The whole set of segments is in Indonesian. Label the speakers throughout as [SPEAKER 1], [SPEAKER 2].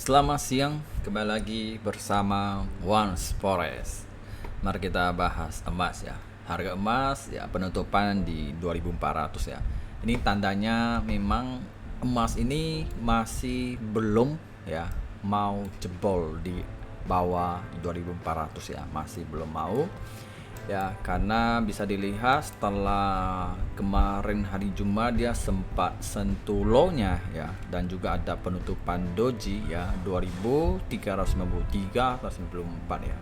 [SPEAKER 1] Selamat siang, kembali lagi bersama Once Forest. Mari kita bahas emas ya. Harga emas ya penutupan di 2400 ya. Ini tandanya memang emas ini masih belum ya mau jebol di bawah 2400 ya, masih belum mau ya, karena bisa dilihat setelah kemarin hari Jumat dia sempat sentuh low-nya ya, dan juga ada penutupan doji ya 2393 atau 94 ya.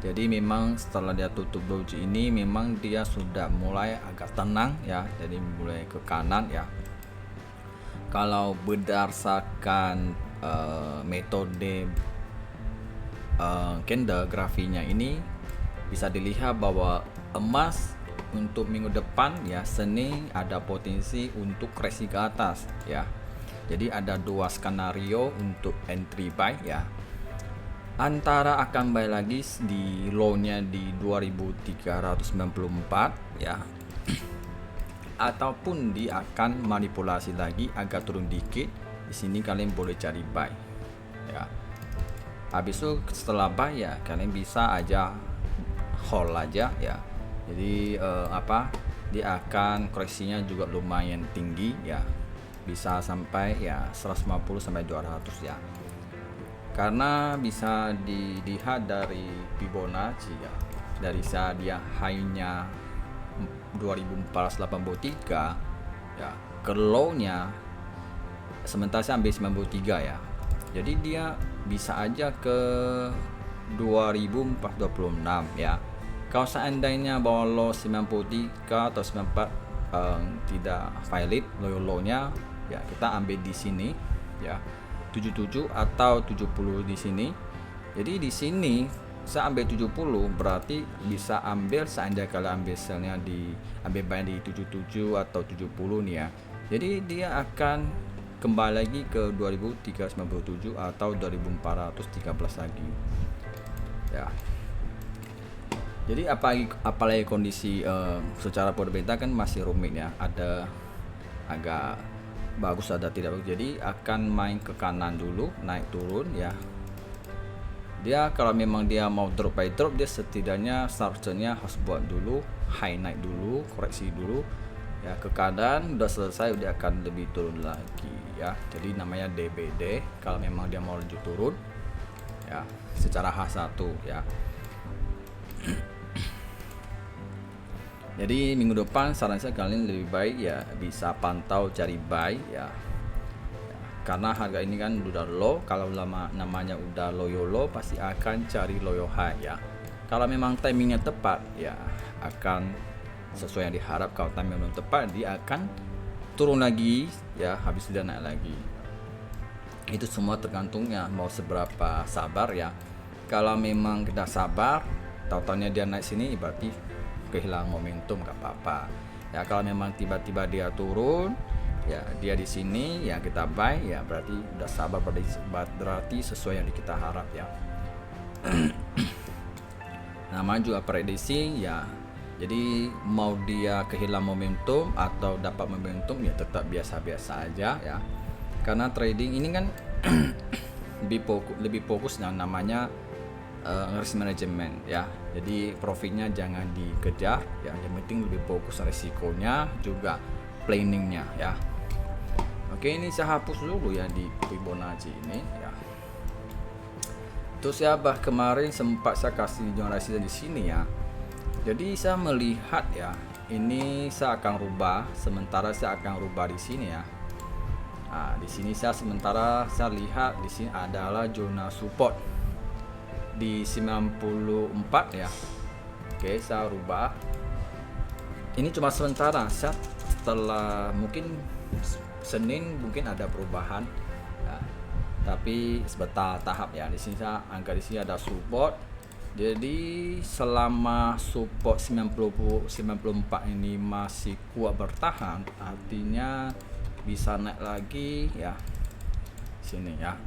[SPEAKER 1] Jadi memang setelah dia tutup doji ini memang dia sudah mulai agak tenang ya, jadi mulai ke kanan ya. Kalau berdasarkan metode candle grafinya ini bisa dilihat bahwa emas untuk minggu depan ya, Senin ada potensi untuk koreksi ke atas ya. Jadi ada dua skenario untuk entry buy ya. Antara akan buy lagi di low-nya di 2394 ya. Ataupun dia akan manipulasi lagi agak turun dikit. Di sini kalian boleh cari buy ya. Habis itu setelah buy ya kalian bisa aja hold aja ya. Jadi dia akan koreksinya juga lumayan tinggi ya, bisa sampai ya 150 sampai 200 ya, karena bisa dilihat dari Fibonacci ya, dari saat dia high-nya 2483 ya ke low-nya, sementara saya ambil 93 ya, jadi dia bisa aja ke 2426 ya. Kalau seandainya bawah low 93 atau 94 tidak valid low-nya ya, kita ambil di sini ya 77 atau 70 di sini. Jadi di sini saya ambil 70, berarti bisa ambil seandainya kalau ambil selnya di ambil buy di 77 atau 70 nih ya. Jadi dia akan kembali lagi ke 2397 atau 2413 lagi ya. Jadi apalagi kondisi secara fundamental kan masih rumit ya, ada agak bagus ada tidak bagus, jadi akan main ke kanan dulu, naik turun ya. Dia kalau memang dia mau drop by drop, dia setidaknya seharusnya harus buat dulu high, naik dulu, koreksi dulu ya ke kanan, udah selesai dia akan lebih turun lagi ya. Jadi namanya DBD kalau memang dia mau lanjut turun ya, secara H1 ya. Jadi minggu depan saran saya kalian lebih baik ya bisa pantau cari buy ya, karena harga ini kan udah low. Kalau namanya udah low pasti akan cari low high ya. Kalau memang timingnya tepat ya akan sesuai yang diharap. Kalau timing belum tepat dia akan turun lagi ya, habis dia naik lagi. Itu semua tergantungnya mau seberapa sabar ya. Kalau memang kita sabar, tahu-tahunya dia naik sini berarti kehilangan momentum, gak apa-apa ya. Kalau memang tiba-tiba dia turun ya, dia di sini ya kita buy ya, berarti udah sabar, berarti sesuai yang kita harap ya. Nama juga prediksi ya, jadi mau dia kehilangan momentum atau dapat momentum ya tetap biasa-biasa aja ya, karena trading ini kan lebih fokus yang namanya risk management ya. Jadi profitnya jangan dikejar ya, yang penting lebih fokus resikonya juga planningnya ya. Oke, ini saya hapus dulu ya di Fibonacci ini ya. Terus ya kemarin sempat saya kasih generasi di sini ya. Jadi saya melihat ya, ini saya akan rubah, sementara saya akan rubah di sini ya. Nah, di sini sementara saya lihat di sini adalah zona support di 94 ya. Oke, saya rubah. Ini cuma sementara, setelah mungkin Senin mungkin ada perubahan ya, tapi sebentar tahap ya. Di sini saya angka di sini ada support. Jadi selama support 94 ini masih kuat bertahan, artinya bisa naik lagi ya sini ya.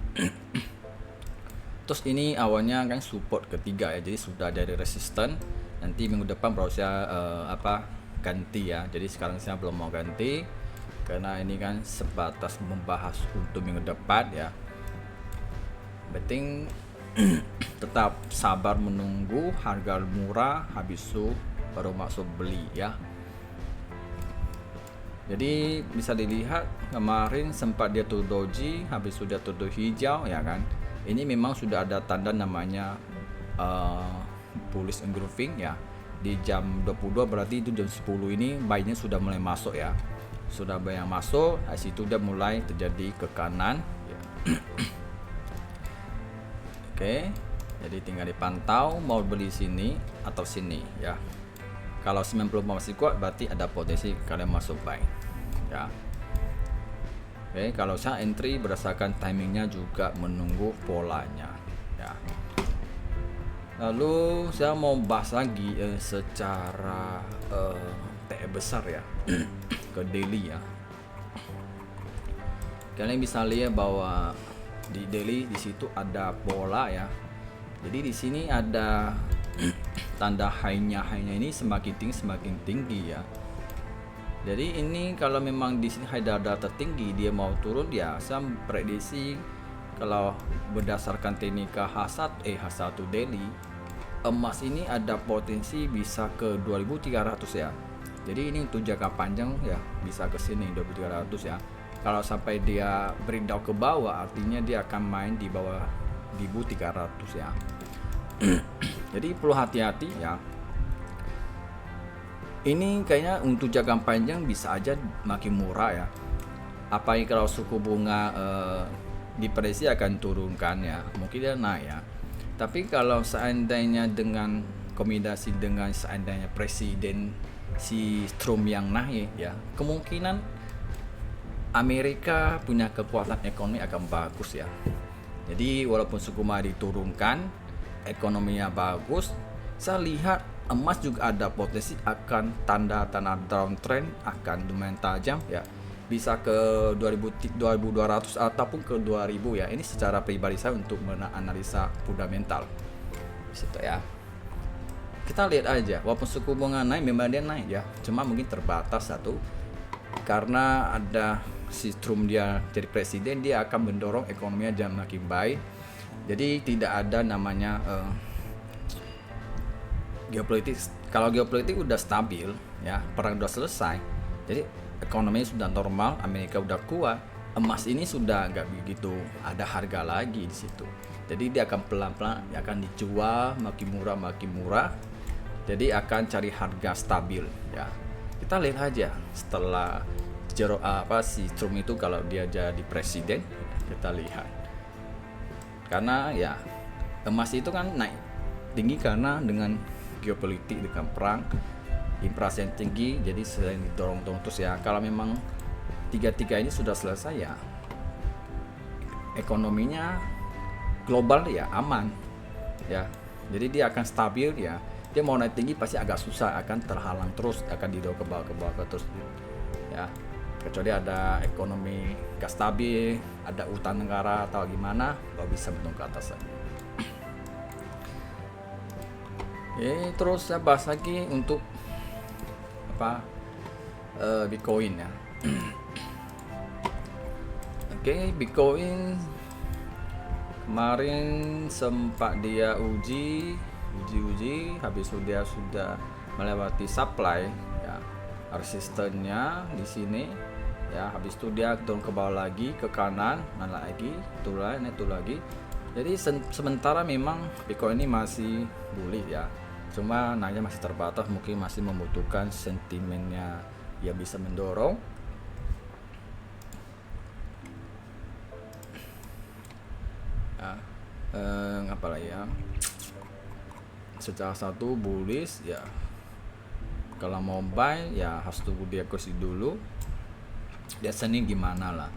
[SPEAKER 1] Terus ini awalnya kan support ketiga ya, jadi sudah dari resisten. Nanti minggu depan baru saya ganti ya. Jadi sekarang saya belum mau ganti karena ini kan sebatas membahas untuk minggu depan ya. penting tetap sabar menunggu harga murah, habis itu baru masuk beli ya. Jadi bisa dilihat kemarin sempat dia tuh doji, habis sudah tuh hijau ya kan. Ini memang sudah ada tanda namanya bullish engulfing ya. Di jam 22 berarti itu jam 10 ini buy-nya sudah mulai masuk ya. Sudah banyak masuk, di situ udah mulai terjadi ke kanan ya. Oke, jadi tinggal dipantau mau beli sini atau sini ya. Kalau 90 masih kuat berarti ada potensi kalian masuk buy ya. Oke, kalau saya entry berdasarkan timingnya juga menunggu polanya ya. Lalu saya mau bahas lagi secara TE besar ya ke daily ya. Kalian bisa lihat bahwa di daily di situ ada pola ya. Jadi di sini ada tanda high-nya ini semakin tinggi ya. Jadi ini kalau memang di sini high data tertinggi dia mau turun ya, saya prediksi kalau berdasarkan teknik H1 daily emas ini ada potensi bisa ke 2300 ya. Jadi ini untuk jangka panjang ya bisa ke sini 2300 ya. Kalau sampai dia breakdown ke bawah artinya dia akan main di bawah 1300 ya. Jadi perlu hati-hati ya. Ini kayaknya untuk jangka panjang bisa aja makin murah ya. Apalagi kalau suku bunga diprediksi akan turunkan ya, mungkin dia naik ya. Tapi kalau seandainya dengan kombinasi dengan seandainya presiden si Trump yang naik ya, kemungkinan Amerika punya kekuatan ekonomi akan bagus ya. Jadi walaupun suku bunga diturunkan, ekonominya bagus, saya lihat emas juga ada potensi akan tanda-tanda downtrend akan lumayan tajam ya. Bisa ke 2200 ataupun ke 2000 ya. Ini secara pribadi saya untuk menganalisa fundamental. Situ ya. Kita lihat aja, walaupun suku bunga naik memang dia naik ya. Cuma mungkin terbatas satu karena ada si Trump dia jadi presiden, dia akan mendorong ekonominya jangan makin baik. Jadi tidak ada namanya geopolitik. Kalau geopolitik udah stabil ya, perang udah selesai, jadi ekonominya sudah normal, Amerika udah kuat, emas ini sudah nggak begitu ada harga lagi di situ. Jadi dia akan pelan-pelan akan dijual makin murah, jadi akan cari harga stabil ya. Kita lihat aja setelah si Trump itu kalau dia jadi presiden, kita lihat. Karena ya emas itu kan naik tinggi karena dengan geopolitik, dengan perang, inflasi yang tinggi, jadi selain didorong terus ya. Kalau memang tiga ini sudah selesai ya, ekonominya global ya aman ya. Jadi dia akan stabil ya. Dia mau naik tinggi pasti agak susah, akan terhalang terus, akan didorong ke bawah terus ya. Kecuali ada ekonomi gak stabil, ada utang negara atau gimana, baru bisa bentuk ke atas lagi. Terus saya bahas lagi untuk Bitcoin ya. Oke, Bitcoin kemarin sempat dia uji, habis dia sudah melewati supply ya, resistennya di sini ya, habis itu dia turun ke bawah lagi, ke kanan, naik lagi, turun lagi. Jadi sementara memang Bitcoin ini masih bullish ya, cuma naiknya masih terbatas, mungkin masih membutuhkan sentimennya yang bisa mendorong. Apalagi ya, secara satu bullish ya. Kalau mau buy ya harus tunggu dia kursi dulu, dia seni gimana lah.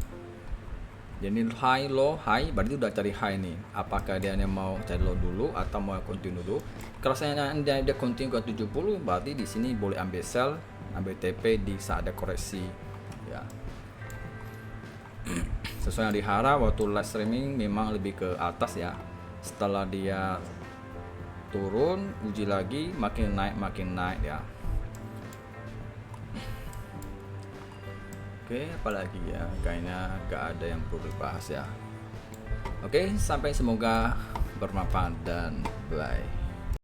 [SPEAKER 1] Jadi high low high berarti udah cari high nih. Apakah dia mau cari low dulu atau mau continue dulu? Kalau saya dia continue ke 70 berarti di sini boleh ambil sell, ambil TP di saat ada koreksi ya. Sesuai yang diharap waktu live streaming memang lebih ke atas ya. Setelah dia turun uji lagi makin naik ya. Oke, apalagi ya, kayaknya gak ada yang perlu dibahas ya. Oke, sampai semoga bermanfaat dan bye.